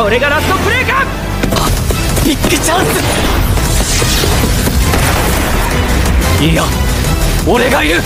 これがラストプレーか。ビッグチャンス。いや、俺がいる。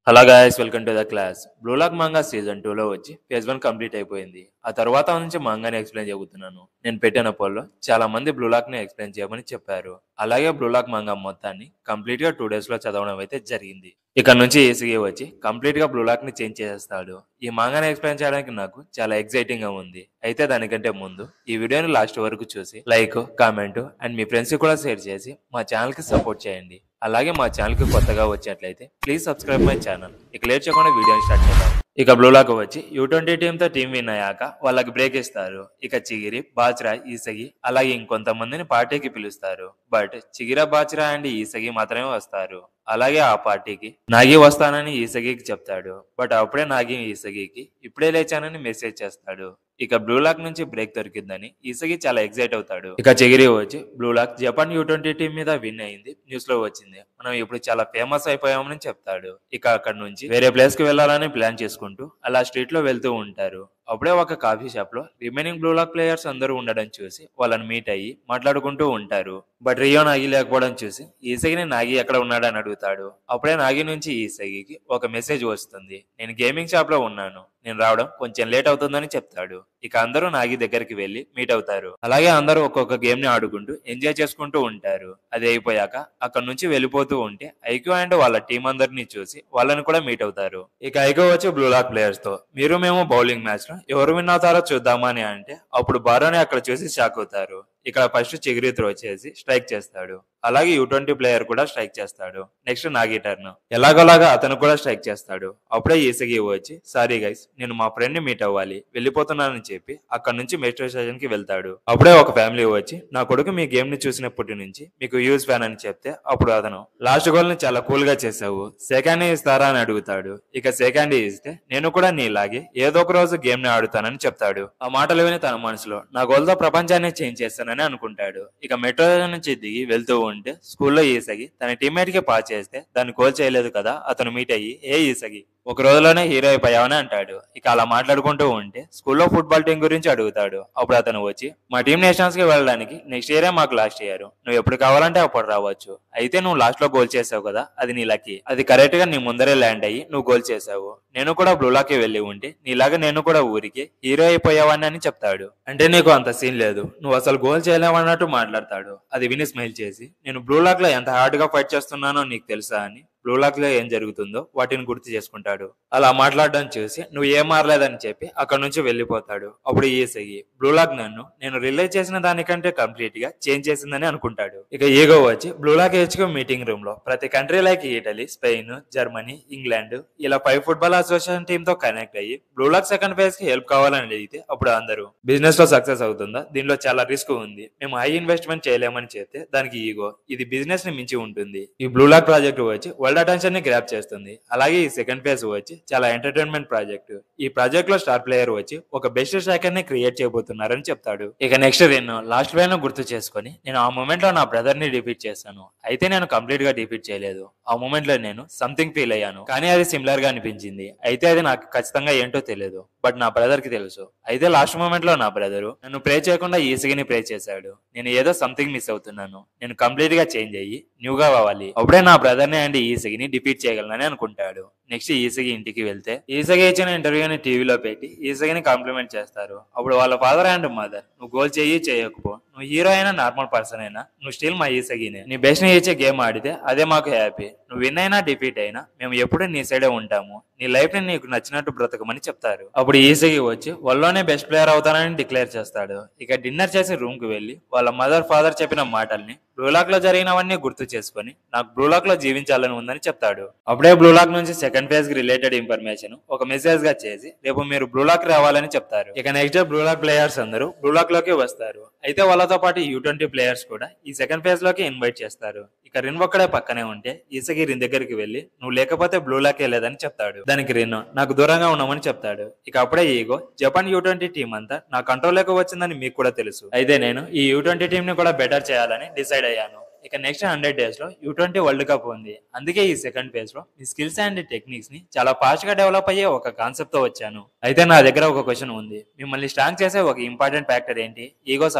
hello guys, welcome to the class. Blue Lock manga season 2లో వచ్చి phase 1 complete అయిపోయింది. ఆ తర్వాత నుంచి మాంగాని ఎక్స్ప్లెయిన్ చెబుతున్నాను. నేను పెట్టిన పోల్లో చాలా మంది బ్లూ లాక్ ని ఎక్స్ప్లెయిన్ చేయమని చెప్పారు. అలాగే బ్లూ లాక్ మాంగా మొత్తాన్ని కంప్లీట్ గా 2 days లో చదవడం అయితే జరిగింది. ఇక్కడ నుంచి ఈసీగా వచ్చి కంప్లీట్ గా బ్లూ లాక్ ని చేంజ్ చేసేస్తాడు. ఈ మాంగాని ఎక్స్ప్లెయిన్ చేయడానికి నాకు చాలా ఎక్సైటింగ్ గా ఉంది. అయితే దానికంటే ముందు ఈ వీడియోని లాస్ట్ వరకు చూసి like, comment and me friends కి కూడా షేర్ చేసి మా ఛానల్ కి సపోర్ట్ చేయండి. అలాగే మా ఛానల్ కి కొత్తగా వచ్చినట్లయితే ప్లీజ్ సబ్స్క్రైబ్ మై ఛానల్. ఇక లేట్ చేయకుండా వీడియోని స్టార్ట్ చేద్దాం. ఇక బ్లూ లాక్ వచ్చి U20 టీమ్ తో టీం విన్ అయ్యాక వాళ్ళకి బ్రేక్ ఇస్తారు. ఇక చిగిరి, బాచ్రా, ఈసగి అలాగే ఇంకొంతమందిని పార్టీకి పిలుస్తారు. బట్ చిగిర, బాచ్రా అండ్ ఈసగి మాత్రమే వస్తారు. అలాగే ఆ పార్టీకి నాగి వస్తానని ఈసగికి చెప్తాడు. బట్ అప్పుడే నాగి ఈసగికి ఇప్పుడే లేచానని మెసేజ్ చేస్తాడు. ఇక బ్లూ లాక్ నుంచి బ్రేక్ దొరికిందని ఈసగి చాలా ఎక్సైట్ అవుతాడు. ఇక చిగిరి వచ్చి Blue Lock Japan U20 team మీద విన్ అయింది, న్యూస్ లో వచ్చింది, మనం ఇప్పుడు చాలా ఫేమస్ అయిపోయామని చెప్తాడు. ఇక అక్కడ నుంచి వేరే ప్లేస్ కి వెళ్లాలని ప్లాన్ చేసుకుంటూ అలా స్ట్రీట్ లో వెళ్తూ ఉంటారు. అప్పుడే ఒక కాఫీ షాప్ లో రిమైనింగ్ బ్లూ లాక్ ప్లేయర్స్ అందరూ ఉండడం చూసి వాళ్ళని మీట్ అయ్యి మాట్లాడుకుంటూ ఉంటారు. బట్ రియో నాగి లేకపోవడం చూసి ఈసగిని నాగి ఎక్కడ ఉన్నాడని అడుగుతాడు. అప్పుడే నాగి నుంచి ఈసగికి ఒక మెసేజ్ వస్తుంది. నేను గేమింగ్ షాప్ లో ఉన్నాను, నేను రావడం కొంచెం లేట్ అవుతుందని చెప్తాడు. ఇక అందరూ నాగి దగ్గరికి వెళ్లి మీట్ అవుతారు. అలాగే అందరూ ఒక్కొక్క గేమ్ ని ఆడుకుంటూ ఎంజాయ్ చేసుకుంటూ ఉంటారు. అది అయిపోయాక అక్కడ నుంచి వెళ్ళిపోతూ ఉంటే ఐక్యూ అండ్ వాళ్ళ టీం అందరినీ చూసి వాళ్ళని కూడా మీట్ అవుతారు. ఇక ఐక్యూ వచ్చి బ్లూ లాక్ ప్లేయర్స్ తో మీరు మేము బౌలింగ్ మ్యాచ్ లో ఎవరు విన్ అవుతారో చూద్దామని అంటే అప్పుడు బారోని అక్కడ చూసి షాక్ అవుతారు. ఇక్కడ ఫస్ట్ చిగిరి త్రో చేసి స్ట్రైక్ చేస్తాడు. అలాగే U20 ప్లేయర్ కూడా స్ట్రైక్ చేస్తాడు. నెక్స్ట్ నాగి టర్న్, ఎలాగోలాగా అతను కూడా స్ట్రైక్ చేస్తాడు. అప్పుడే ఈసగి వచ్చి సారీ గైస్, నేను మా ఫ్రెండ్ ని మీట్ అవ్వాలి, వెళ్ళిపోతున్నానని చెప్పి అక్కడ నుంచి మెట్రో స్టేషన్ కి వెళ్తాడు. అప్పుడే ఒక ఫ్యామిలీ వచ్చి నా కొడుకు మీ గేమ్ ని చూసినప్పటి నుంచి మీకు యూజ్ ఫ్యాన్ అని చెప్తే అప్పుడు అతను లాస్ట్ గోల్ ని చాలా కూల్ గా చేసావు, సెకండ్ ఇస్తారా అని అడుగుతాడు. ఇక సెకండ్ ఇస్తే నేను కూడా నీలాగే ఏదో ఒక రోజు గేమ్ ని ఆడుతానని చెప్తాడు. ఆ మాటలు విని తన మనసులో నా గోల్ తో ప్రపంచాన్ని చేంజ్ చేస్తానని అనుకుంటాడు. ఇక మెట్రో నుంచి దిగి వెళ్తూ ఉంటే స్కూల్లో ఈసగి తన టీమ్మేట్ కి పాస్ చేస్తే దాన్ని గోల్ చేయలేదు కదా, అతను మీట్ అయ్యి ఏ ఈసగి ఒక రోజులోనే హీరో అయిపోయావని అంటాడు. ఇక అలా మాట్లాడుకుంటూ ఉంటే స్కూల్లో ఫుట్బాల్ టీం గురించి అడుగుతాడు. అప్పుడు అతను వచ్చి మా టీం నేషనల్స్ కి వెళ్ళడానికి నెక్స్ట్ ఇయరే మాకు లాస్ట్ ఇయర్, నువ్వు ఎప్పుడు కావాలంటే అప్పుడు రావచ్చు, అయితే నువ్వు లాస్ట్ లో గోల్ చేసావు కదా, అది నీ లక్కీ, అది కరెక్ట్ గా నీ ముందరే ల్యాండ్ అయ్యి నువ్వు గోల్ చేసావు, నేను కూడా బ్లూ లాక్ కి వెళ్ళి ఉంటే నీలాగా నేను కూడా ఊరికి హీరో అయిపోయావని అని చెప్తాడు. అంటే నీకు అంత సీన్ లేదు, నువ్వు అసలు గోల్ చేయలేవన్నట్టు మాట్లాడతాడు. అది విని స్మైల్ చేసి నేను బ్లూ లాక్ లో ఎంత హార్డ్ గా ఫైట్ చేస్తున్నానో నీకు తెలుసా అని బ్లూ లాక్ లో ఏం జరుగుతుందో వాటిని గుర్తు చేసుకుంటాడు. అలా మాట్లాడడం చూసి నువ్వు ఏం మారలేదని చెప్పి అక్కడ నుంచి వెళ్ళిపోతాడు. అప్పుడు ఈసగి బ్లూ లాక్ నేను రిలీజ్ చేసిన దానికంటే కంప్లీట్ గా చేంజ్ చేసిందని అనుకుంటాడు. ఇక ఈగో వచ్చి Blue Lock HQ meeting room లో ప్రతి country like Italy, Spain, Germany, England ఇలా 5 ఫుట్బాల్ అసోసియేషన్ టీమ్ తో కనెక్ట్ అయ్యి బ్లూ లాక్ సెకండ్ ఫేజ్ కి హెల్ప్ కావాలని అడిగితే అప్పుడు అందరూ బిజినెస్ లో సక్సెస్ అవుతుందా, దీనిలో చాలా రిస్క్ ఉంది, మేము హై ఇన్వెస్ట్మెంట్ చేయలేమని చెప్తే దానికి ఈగో ఇది బిజినెస్ ని మించి ఉంటుంది, ఈ బ్లూ లాక్ ప్రాజెక్ట్ వచ్చి వరల్డ్ అటెన్షన్ ని గ్రాప్ చేస్తుంది, అలాగే ఈ సెకండ్ ఫేజ్ వచ్చి చాలా ఎంటర్టైన్మెంట్ ప్రాజెక్ట్, ఈ ప్రాజెక్ట్ లో స్టార్ ప్లేయర్ వచ్చి ఒక బెస్ట్ స్ట్రైకర్ ని క్రియేట్ చేయబోతున్నారని చెప్తాడు. ఇక నెక్స్ట్ నేను లాస్ట్ ప్లేయర్ ను గుర్తు చేసుకుని నేను ఆ మూమెంట్ లో నా బ్రదర్ ని డిఫీట్ చేశాను, అయితే నేను కంప్లీట్ గా డిఫీట్ చేయలేదు, ఆ మూమెంట్ లో నేను సంథింగ్ ఫీల్ అయ్యాను, కానీ అది సిమిలర్ గా అనిపించింది, అయితే అది నాకు ఖచ్చితంగా ఏంటో తెలియదు, బట్ నా బ్రదర్ కి తెలుసు, అయితే లాస్ట్ మూమెంట్ లో నా బ్రదరు నన్ను ప్రే చేయకుండా ఈసీని ప్రే చేశాడు, నేను ఏదో సంథింగ్ మిస్ అవుతున్నాను, నేను కంప్లీట్ గా చేంజ్ అయ్యి న్యూగా అవ్వాలి, అప్పుడే నా బ్రదర్ ని అండ్ ఈసీని డిఫీట్ చేయగలనని అనుకుంటాడు. నెక్స్ట్ ఈసగి ఇంటికి వెళ్తే ఈసగి ఇచ్చిన ఇంటర్వ్యూని టీవీలో పెట్టి ఈసగిని కాంప్లిమెంట్ చేస్తారు. అప్పుడు వాళ్ళ ఫాదర్ అండ్ మదర్, నువ్వు గోల్ చేయకపో, నువ్వు హీరో అయినా నార్మల్ పర్సన్ అయినా నువ్వు స్టిల్ మా ఈసగినే. నీ బెస్ట్ ని ఇచ్చే గేమ్ ఆడితే అదే మాకు హ్యాపీ. నువ్వు విన్ అయినా డిఫీట్ అయినా మేము ఎప్పుడు నీ సైడే ఉంటాము. నీ లైఫ్ ని నీకు నచ్చినట్టు బ్రతకమని చెప్తారు. అప్పుడు ఈసగి వచ్చి వాళ్ళలోనే బెస్ట్ ప్లేయర్ అవుతానని డిక్లేర్ చేస్తాడు. ఇక డిన్నర్ చేసి రూమ్ కి వెళ్లి వాళ్ళ మదర్ ఫాదర్ చెప్పిన మాటల్ని బ్లూలాక్ లో జరిగినవన్నీ గుర్తు చేసుకుని నాకు బ్లూలాక్ లో జీవించాలని ఉందని చెప్తాడు. అప్పుడే బ్లూలాక్ నుంచి సెకండ్ ఫేజ్ కి రిలేటెడ్ ఇన్ఫర్మేషన్ ఒక మెసేజ్ గా చేసి రేపు మీరు బ్లూలాక్ రావాలని చెప్తారు. ఇక నెక్స్ట్ డే బ్లూలాక్ ప్లేయర్స్ అందరూ బ్లూలాక్ లోకి వస్తారు. అయితే వాళ్ళతో పాటు U20 ప్లేయర్స్ కూడా ఈ సెకండ్ ఫేజ్ లోకి ఇన్వైట్ చేస్తారు. ఇక రిన్ ఒక్కడే పక్కనే ఉంటే ఈసగి రిన్ దగ్గరికి వెళ్లి నువ్వు లేకపోతే బ్లూలాక్ లేదని చెప్తాడు. దానికి రిన్ నాకు దూరంగా ఉన్నామని చెప్తాడు. ఇక అప్పుడే ఈగో జపాన్ U20 టీం అంతా నా కంట్రోల్ లోకి వచ్చిందని మీకు కూడా తెలుసు. అయితే నేను ఈ U20 టీం ని కూడా బెటర్ చేయాలని డిసైడ్ అయ్యాను. ఇక నెక్స్ట్ 100 days లో U20 వరల్డ్ కప్ ఉంది. అందుకే ఈ సెకండ్ ఫేజ్ లో మీ స్కిల్స్ అండ్ టెక్నిక్స్ ని చాలా ఫాస్ట్ గా డెవలప్ అయ్యే ఒక కాన్సెప్ట్ తో వచ్చాను. అయితే నా దగ్గర ఒక క్వశ్చన్ ఉంది. మిమ్మల్ని స్ట్రాంగ్ చేసే ఒక ఇంపార్టెంట్ ఫ్యాక్టర్ ఏంటి? Egos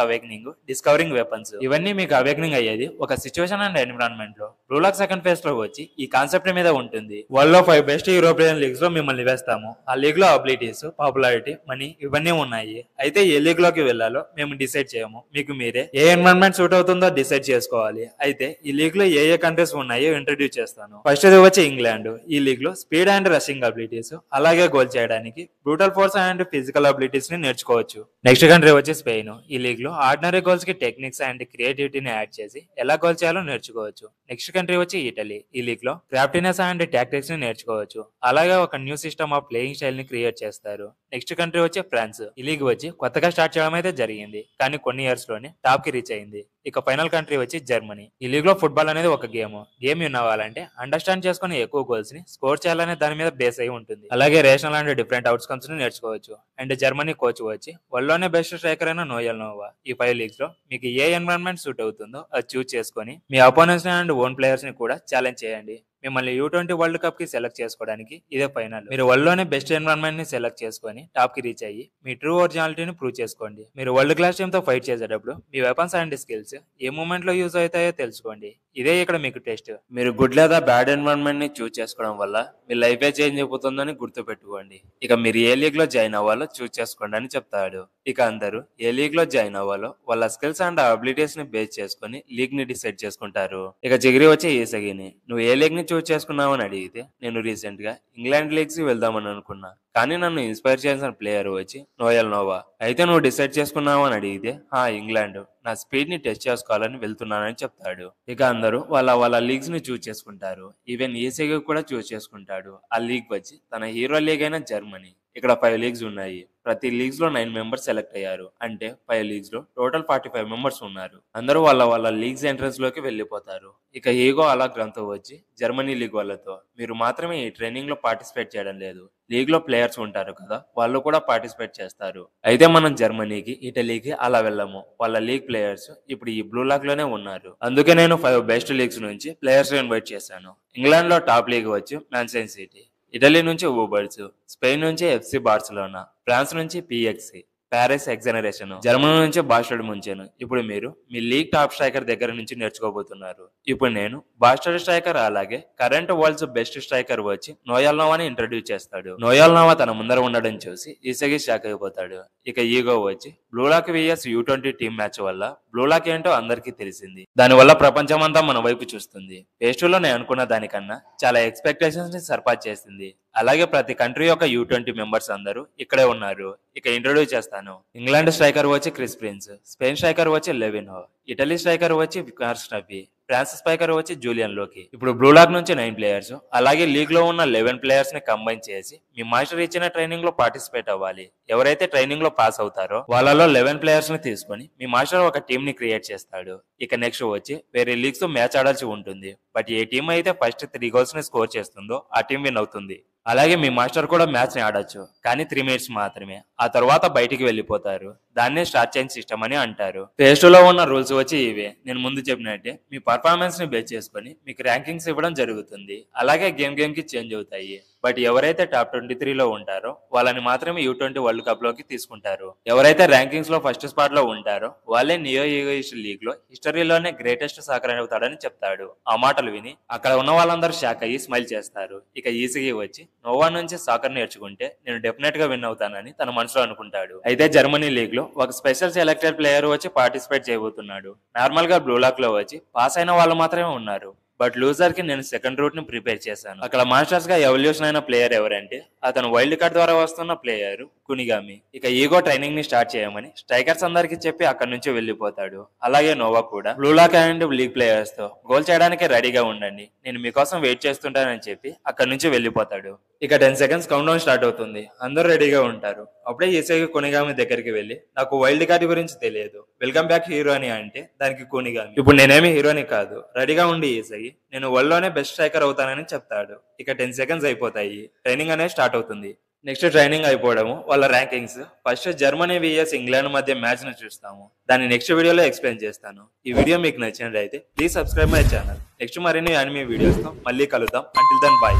awakening, discovering weapons. ఇవన్నీ మీకు అవేకనింగ్ అయ్యేది ఒక సిచ్యువేషన్ అండ్ ఎన్విరాన్మెంట్ లో. బ్లూలాక్ సెకండ్ ఫేజ్ లో వచ్చి ఈ కాన్సెప్ట్ మీద ఉంటుంది. వరల్డ్ లో 5 బెస్ట్ యూరోపియన్ లీగ్స్ లో మిమ్మల్ని వేస్తాము. ఆ లీగ్ లో అబిలిటీస్, పాపులారిటీ, మనీ ఇవన్నీ ఉన్నాయి. అయితే ఏ లీగ్ లోకి వెళ్లాలో మేము డిసైడ్ చేయము. మీకు మీరే ఏ ఎన్విరాన్మెంట్ సూట్ అవుతుందో డిసైడ్ చేసుకోవాలి. అయితే ఈ లీగ్ లో ఏ కంట్రీస్ ఉన్నాయో ఇంట్రడ్యూస్ చేస్తాను. ఫస్ట్ వచ్చి ఇంగ్లాండ్. ఈ లీగ్ లో స్పీడ్ అండ్ రషింగ్ అబిలిటీస్, అలాగే గోల్ చేయడానికి brutal force and physical abilities ని నేర్చుకోవచ్చు. నెక్స్ట్ కంట్రీ వచ్చి స్పెయిన్. ఈ లీగ్ లో ఆర్డినరీ గోల్స్ కి టెక్నిక్స్ అండ్ క్రియేటివిటీని యాడ్ చేసి ఎలా గోల్ చేయాలో నేర్చుకోవచ్చు. నెక్స్ట్ కంట్రీ వచ్చి ఇటలీ. ఈ లీగ్ లో క్రాఫ్టినెస్ అండ్ టాక్టిక్స్ ని నేర్చుకోవచ్చు. అలాగే ఒక new system of playing style ని క్రియేట్ చేస్తారు. నెక్స్ట్ కంట్రీ వచ్చి ఫ్రాన్స్. ఈ లీగ్ వచ్చి కొత్తగా స్టార్ట్ చేయడం అయితే జరిగింది, కానీ కొన్ని ఇయర్స్ లోనే టాప్ కి రీచ్ అయింది. ఇక ఫైనల్ కంట్రీ వచ్చి జర్మనీ. ఈ లీగ్ లో ఫుట్బాల్ అనేది ఒక గేమ్ విన్ అవ్వాలంటే అండర్స్టాండ్ చేసుకుని ఎక్కువ గోల్స్ ని స్కోర్ చేయాలనే దాని మీద బేస్ అయి ఉంటుంది. అలాగే రేషనల్ అండ్ డిఫరెంట్ అవుట్కమ్స్ ని నేర్చుకోవచ్చు. అండ్ జర్మనీ కోచ్ వచ్చి వరల్డ్లోనే బెస్ట్ స్ట్రైకర్ అయిన నోయల్ నోవా. ఈ 5 లీగ్స్ లో మీకు ఏ ఎన్విరాన్మెంట్ సూట్ అవుతుందో అది చూస్ చేసుకుని మీ అపోనెంట్స్ ని అండ్ ఓన్ ప్లేయర్స్ ని కూడా ఛాలెంజ్ చేయండి. మిమ్మల్ని U20 వరల్డ్ కప్ కి సెలెక్ట్ చేసుకోవడానికి ఇదే ఫైనల్. మీరు వరల్డ్ లోనే బెస్ట్ ఎన్విరాన్మెంట్ ని సెలెక్ట్ చేసుకుని టాప్ కి రీచ్ అయ్యి మీ ట్రూ ఒరిజినాలిటీని ప్రూవ్ చేసుకోండి. మీరు వరల్డ్ క్లాస్ టీమ్ తో ఫైట్ చేసేటప్పుడు మీ వెపన్స్ అండ్ స్కిల్స్ ఏ మూమెంట్ లో యూజ్ అవుతాయో తెలుసుకోండి. ఇదే ఇక్కడ మీకు టెస్ట్. మీరు గుడ్ లేదా బ్యాడ్ ఎన్విరాన్మెంట్ ని చూస్ చేసుకోవడం వల్ల మీ లైఫే చేంజ్ అయిపోతుందని గుర్తు పెట్టుకోండి. ఇక మీరు ఏ లీగ్ లో జాయిన్ అవ్వాలో చూస్ చేసుకోండి అని చెప్తాడు. ఇక అందరూ ఏ లీగ్ లో జాయిన్ అవ్వాలో వాళ్ళ స్కిల్స్ అండ్ అబిలిటీస్ ని బేస్ చేసుకుని లీగ్ ని డిసైడ్ చేసుకుంటారు. ఇక జిగిరి వచ్చి ఈసగిని. నువ్వు ఏ లీగ్ ని చూస్ చేసుకున్నావు అని అడిగితే నేను రీసెంట్ గా ఇంగ్లాండ్ లీగ్స్ కి వెళ్దామని అనుకున్నా, కానీ నన్ను ఇన్స్పైర్ చేసిన ప్లేయర్ వచ్చి నోయల్ నోవా. అయితే నువ్వు డిసైడ్ చేసుకున్నావు అని అడిగితే ఇంగ్లాండ్, నా స్పీడ్ ని టెస్ట్ చేసుకోవాలని వెళ్తున్నానని చెప్తాడు. ఇక అందరూ వాళ్ళ లీగ్స్ ని చూస్ చేసుకుంటారు. ఈవెన్ ఈసగి కూడా చూస్ చేసుకుంటాడు. ఆ లీగ్ వచ్చి తన హీరో లీగ్ అయిన జర్మనీ. ఇక్కడ 5 లీగ్స్ ఉన్నాయి. ప్రతి లీగ్స్ లో 9 మెంబర్స్ సెలెక్ట్ అయ్యారు. అంటే 5 లీగ్స్ లో టోటల్ 45 మెంబర్స్ ఉన్నారు. అందరూ వాళ్ళ లీగ్స్ ఎంట్రన్స్ లోకి వెళ్లిపోతారు. ఇక ఈగో అలా గ్రంథం వచ్చి జర్మనీ లీగ్ వాళ్ళతో, మీరు మాత్రమే ఈ ట్రైనింగ్ లో పార్టిసిపేట్ చేయడం లేదు, లీగ్ లో ప్లేయర్స్ ఉంటారు కదా, వాళ్ళు కూడా పార్టిసిపేట్ చేస్తారు. అయితే మనం జర్మనీకి, ఇటలీకి అలా వెళ్ళము. వాళ్ళ లీగ్ ప్లేయర్స్ ఇప్పుడు ఈ బ్లూ లాక్ లోనే ఉన్నారు. అందుకే నేను 5 బెస్ట్ లీగ్స్ నుంచి ప్లేయర్స్ ఇన్వైట్ చేశాను. ఇంగ్లాండ్ లో టాప్ లీగ్ వచ్చి మ్యాన్చెస్టర్ సిటీ, ఇటలీ నుంచి ఊబర్స్, స్పెయిన్ నుంచి FC బార్సిలోనా, ఫ్రాన్స్ నుంచి PXC, ప్యారిస్ ఎగ్జనరేషన్, జర్మనీ నుంచి బాస్టర్డ్ ముంచెన్. ఇప్పుడు మీరు మీ లీగ్ టాప్ స్ట్రైకర్ దగ్గర నుంచి నేర్చుకోబోతున్నారు. ఇప్పుడు నేను బాస్టర్డ్ స్ట్రైకర్ అలాగే కరెంట్ వరల్డ్స్ బెస్ట్ స్ట్రైకర్ వచ్చి నోయల్ నోవాని ఇంట్రడ్యూస్ చేస్తాడు. నోయల్ నోవా తన ముందర ఉండడం చూసి ఈసగి షాక్ అయిపోతాడు. ఇక ఈగో వచ్చి బ్లూలాక్ vs U20 టీమ్ మ్యాచ్ వల్ల బ్లూలాక్ ఏంటో అందరికీ తెలిసింది. దానివల్ల ప్రపంచం అంతా మన వైపు చూస్తుంది. ఫేజ్ 2 లో నేను అనుకున్న దానికన్నా చాలా ఎక్స్పెక్టేషన్స్ ని సర్పాస్ చేసింది. అలాగే ప్రతి కంట్రీ యొక్క U20 మెంబర్స్ అందరూ ఇక్కడే ఉన్నారు. ఇక ఇంట్రొడ్యూస్ చేస్తాను. ఇంగ్లాండ్ స్ట్రైకర్ వచ్చి క్రిస్ ప్రిన్స్, స్పెయిన్ స్ట్రైకర్ వచ్చి లెవిన్హో, ఇటలీ స్ట్రైకర్ వచ్చి వికార్ స్టఫీ, ఫ్రాన్స్ స్ట్రైకర్ వచ్చి జూలియన్ లోకి. ఇప్పుడు బ్లూలాక్ నుంచి 9 ప్లేయర్స్ అలాగే లీగ్ లో ఉన్న 11 ప్లేయర్స్ ని కంబైన్ చేసి మీ మాస్టర్ ఇచ్చిన ట్రైనింగ్ లో పార్టిసిపేట్ అవ్వాలి. ఎవరైతే ట్రైనింగ్ లో పాస్ అవుతారో వాళ్ళలో 11 ప్లేయర్స్ ని తీసుకొని మీ మాస్టర్ ఒక టీం ని క్రియేట్ చేస్తాడు. ఇక నెక్స్ట్ వచ్చి వేరే లీగ్స్ తో మ్యాచ్ ఆడాల్సి ఉంటుంది. బట్ ఏ టీం అయితే ఫస్ట్ 3 గోల్స్ ని స్కోర్ చేస్తుందో ఆ టీం విన్ అవుతుంది. అలాగే మీ మాస్టర్ కూడా మ్యాచ్ ని ఆడొచ్చు, కానీ 3 మినిట్స్ మాత్రమే. ఆ తర్వాత బయటికి వెళ్ళిపోతారు. దాన్నే స్టార్ట్ చేంజ్ సిస్టమ్ అని అంటారు. ఫేజ్ 2 లో ఉన్న రూల్స్ వచ్చి ఇవే. నేను ముందు చెప్పినట్టే మీ పర్ఫార్మెన్స్ ని బేస్ చేసుకొని మీకు ర్యాంకింగ్స్ ఇవ్వడం జరుగుతుంది. అలాగే గేమ్ కి చేంజ్ అవుతాయి. బట్ ఎవరైతే టాప్ 23లో ఉంటారో వాళ్ళని మాత్రమే U20 వరల్డ్ కప్ లోకి తీసుకుంటారు. ఎవరైతే ర్యాంకింగ్స్ లో ఫస్ట్ స్పాట్ లో ఉంటారో వాళ్ళే నియో ఈగోయిస్ట్ లీగ్ లో హిస్టరీలోనే గ్రేటెస్ట్ సాకర్ అవుతాడని చెప్తాడు. ఆ మాటలు విని అక్కడ ఉన్న వాళ్ళందరూ షాక్ అయ్యి స్మైల్ చేస్తారు. ఇక ఈజీగా వచ్చి నోవా నుంచి సాకర్ నేర్చుకుంటే నేను డెఫినెట్ గా విన్ అవుతానని తన మనసులో అనుకుంటాడు. అయితే జర్మనీ లీగ్ లో ఒక స్పెషల్ సెలెక్టెడ్ ప్లేయర్ వచ్చి పార్టిసిపేట్ చేయబోతున్నాడు. నార్మల్ గా బ్లూ లాక్ లో వచ్చి పాస్ అయిన వాళ్ళు మాత్రమే ఉన్నారు. బట్ లూజర్ కి నేను సెకండ్ రూట్ ని ప్రిపేర్ చేశాను. అక్కడ మాస్టర్స్ గా ఎవల్యూషన్ అయిన ప్లేయర్ ఎవరంటే అతను వైల్డ్ కార్డ్ ద్వారా వస్తున్న ప్లేయర్ కునిగామి. ఇక ఈగో ట్రైనింగ్ ని స్టార్ట్ చేయమని స్ట్రైకర్స్ అందరికి చెప్పి అక్కడి నుంచి వెళ్లిపోతాడు. అలాగే నోవా కూడా Blue Lock and league players తో గోల్ చేయడానికి రెడీగా ఉండండి, నేను మీకోసం వెయిట్ చేస్తుంటానని చెప్పి అక్కడి నుంచి వెళ్లిపోతాడు. ఇక 10 సెకండ్స్ కౌంట్ డౌన్ స్టార్ట్ అవుతుంది. అందరూ రెడీగా ఉంటారు. అప్పుడే ఈసైకి కునిగామి దగ్గరికి వెళ్లి నాకు వైల్డ్ కార్డ్ గురించి తెలియదు, వెల్కమ్ బ్యాక్ హీరో అని అంటే దానికి కునిగామి ఇప్పుడు నేనేమి హీరోని కాదు, రెడీగా ఉండి ఈసై నేను వరల్డ్ లోనే బెస్ట్ స్ట్రైకర్ అవుతానని చెప్తాడు. ఇక 10 సెకండ్స్ అయిపోతాయి. ట్రైనింగ్ అనేది స్టార్ట్ అవుతుంది. నెక్స్ట్ ట్రైనింగ్ అయిపోవడము, వాళ్ళ rankings. First Germany VS England మధ్య మ్యాచ్ ను చూస్తాము. దాన్ని నెక్స్ట్ వీడియోలో ఎక్స్ప్లెయిన్ చేస్తాను. ఈ వీడియో మీకు నచ్చినట్లయితే please subscribe my channel. Next మరిన్ని యానిమే వీడియోస్ తో మళ్ళీ కలుద్దాం. Until then by.